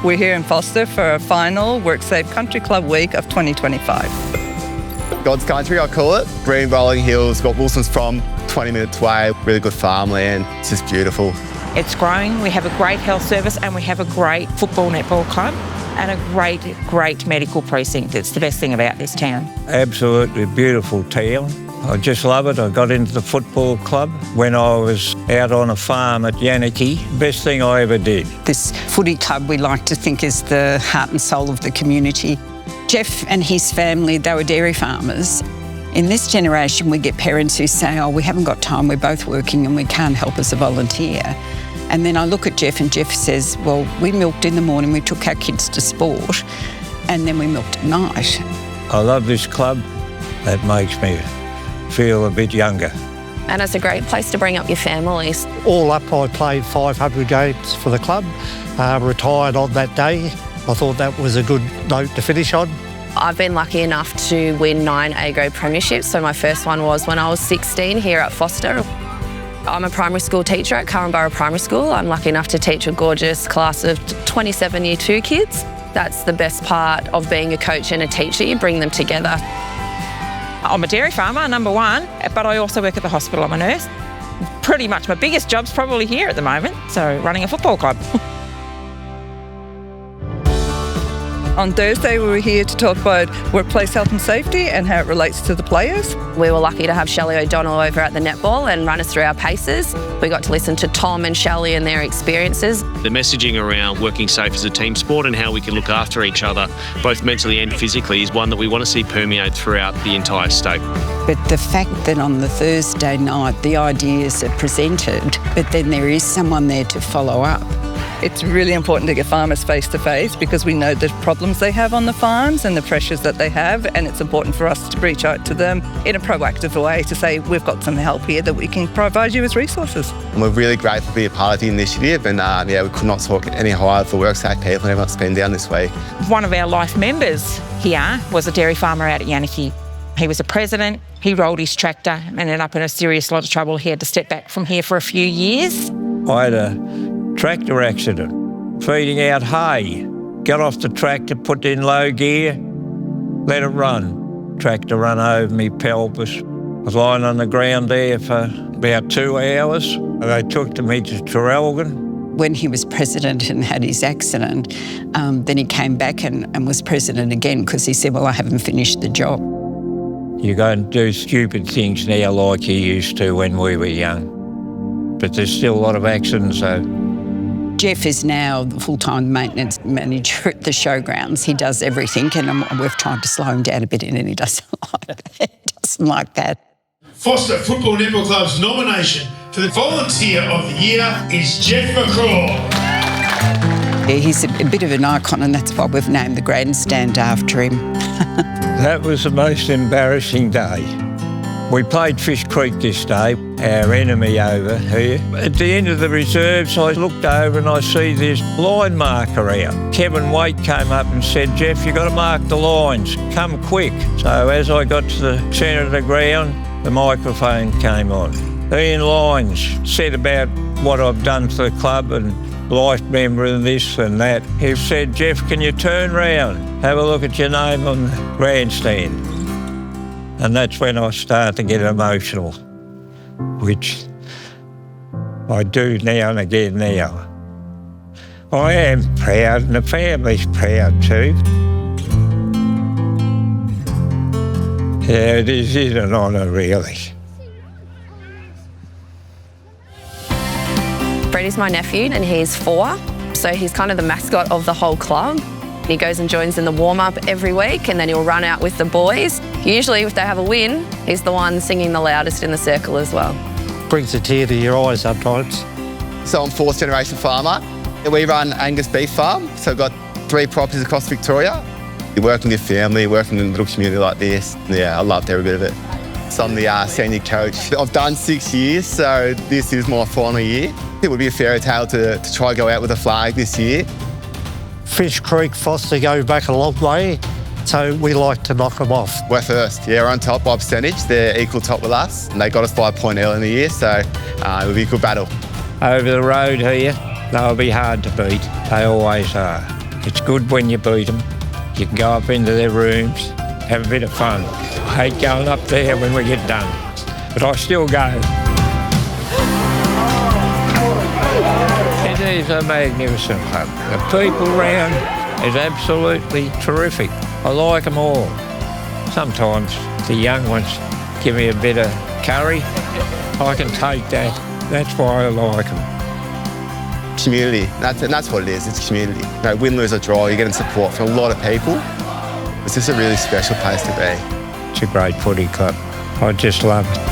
We're here in Foster for a final WorkSafe Country Club week of 2025. God's country, I call it. Green rolling hills, got Wilson's from 20 minutes away, really good farmland. It's just beautiful. It's growing. We have a great health service and we have a great football netball club and a great medical precinct. It's the best thing about this town. Absolutely beautiful town. I just love it. I got into the football club when I was out on a farm at Yannicky. Best thing I ever did. This footy club we like to think is the heart and soul of the community. Jeff and his family, they were dairy farmers. In this generation, we get parents who say, oh, we haven't got time, we're both working and we can't help as a volunteer. And then I look at Jeff and Jeff says, well, we milked in the morning, we took our kids to sport, and then we milked at night. I love this club. That makes me feel a bit younger. And it's a great place to bring up your families. All up, I played 500 games for the club, retired on that day. I thought that was a good note to finish on. I've been lucky enough to win 9 A-grade premierships. So my first one was when I was 16 here at Foster. I'm a primary school teacher at Currumborough Primary School. I'm lucky enough to teach a gorgeous class of 27 Year 2 kids. That's the best part of being a coach and a teacher. You bring them together. I'm a dairy farmer, number one, but I also work at the hospital. I'm a nurse. Pretty much my biggest job's probably here at the moment, so running a football club. On Thursday, we were here to talk about workplace health and safety and how it relates to the players. We were lucky to have Shelley O'Donnell over at the netball and run us through our paces. We got to listen to Tom and Shelley and their experiences. The messaging around working safe as a team sport and how we can look after each other, both mentally and physically, is one that we want to see permeate throughout the entire state. But the fact that on the Thursday night, the ideas are presented, but then there is someone there to follow up. It's really important to get farmers face to face because we know the problems they have on the farms and the pressures that they have, and it's important for us to reach out to them in a proactive way to say we've got some help here that we can provide you as resources. And we're really grateful to be a part of the initiative, and we could not talk any higher for WorkSafe people and everyone's been down this week. One of our life members here was a dairy farmer out at Yannicky. He was a president, he rolled his tractor and ended up in a serious lot of trouble. He had to step back from here for a few years. I had a tractor accident, feeding out hay. Got off the tractor, put it in low gear, let it run. Tractor run over me pelvis. I was lying on the ground there for about 2 hours. They took me to Traralgon. When he was president and had his accident, then he came back and was president again because he said, well, I haven't finished the job. You go and do stupid things now like you used to when we were young. But there's still a lot of accidents though. Jeff is now the full-time maintenance manager at the showgrounds. He does everything, and we've tried to slow him down a bit, and he doesn't like that. Foster Football Netball Club's nomination for the Volunteer of the Year is Jeff McCraw. Yeah, he's a bit of an icon, and that's why we've named the grandstand after him. That was the most embarrassing day. We played Fish Creek this day, our enemy over here. At the end of the reserves, I looked over and I see this line marker out. Kevin Waite came up and said, Jeff, you've got to mark the lines, come quick. So as I got to the centre of the ground, the microphone came on. Ian Lyons said about what I've done for the club and life member and this and that. He said, Jeff, can you turn round, have a look at your name on the grandstand? And that's when I start to get emotional, which I do now and again now. I am proud and the family's proud too. Yeah, it is an honour really. Freddie's my nephew and he's 4, so he's kind of the mascot of the whole club. He goes and joins in the warm-up every week and then he'll run out with the boys. Usually if they have a win, he's the one singing the loudest in the circle as well. Brings a tear to your eyes sometimes. So I'm 4th generation farmer. We run Angus Beef Farm, so we've got 3 properties across Victoria. You work in your family, working in a little community like this. Yeah, I loved every bit of it. So I'm the senior coach. I've done 6 years, so this is my final year. It would be a fairy tale to try to go out with a flag this year. Fish Creek, Foster go back a long way, so we like to knock them off. We're first, yeah, we're on top by percentage. They're equal top with us, and they got us by a point early in the year, so it'll be a good battle. Over the road here, they'll be hard to beat. They always are. It's good when you beat them. You can go up into their rooms, have a bit of fun. I hate going up there when we get done, but I still go. It is a magnificent club. The people round is absolutely terrific. I like them all. Sometimes the young ones give me a bit of curry. I can take that. That's why I like them. Community, that's what it is, it's community. You know, win, lose or draw, you're getting support from a lot of people. It's just a really special place to be. It's a great footy club. I just love it.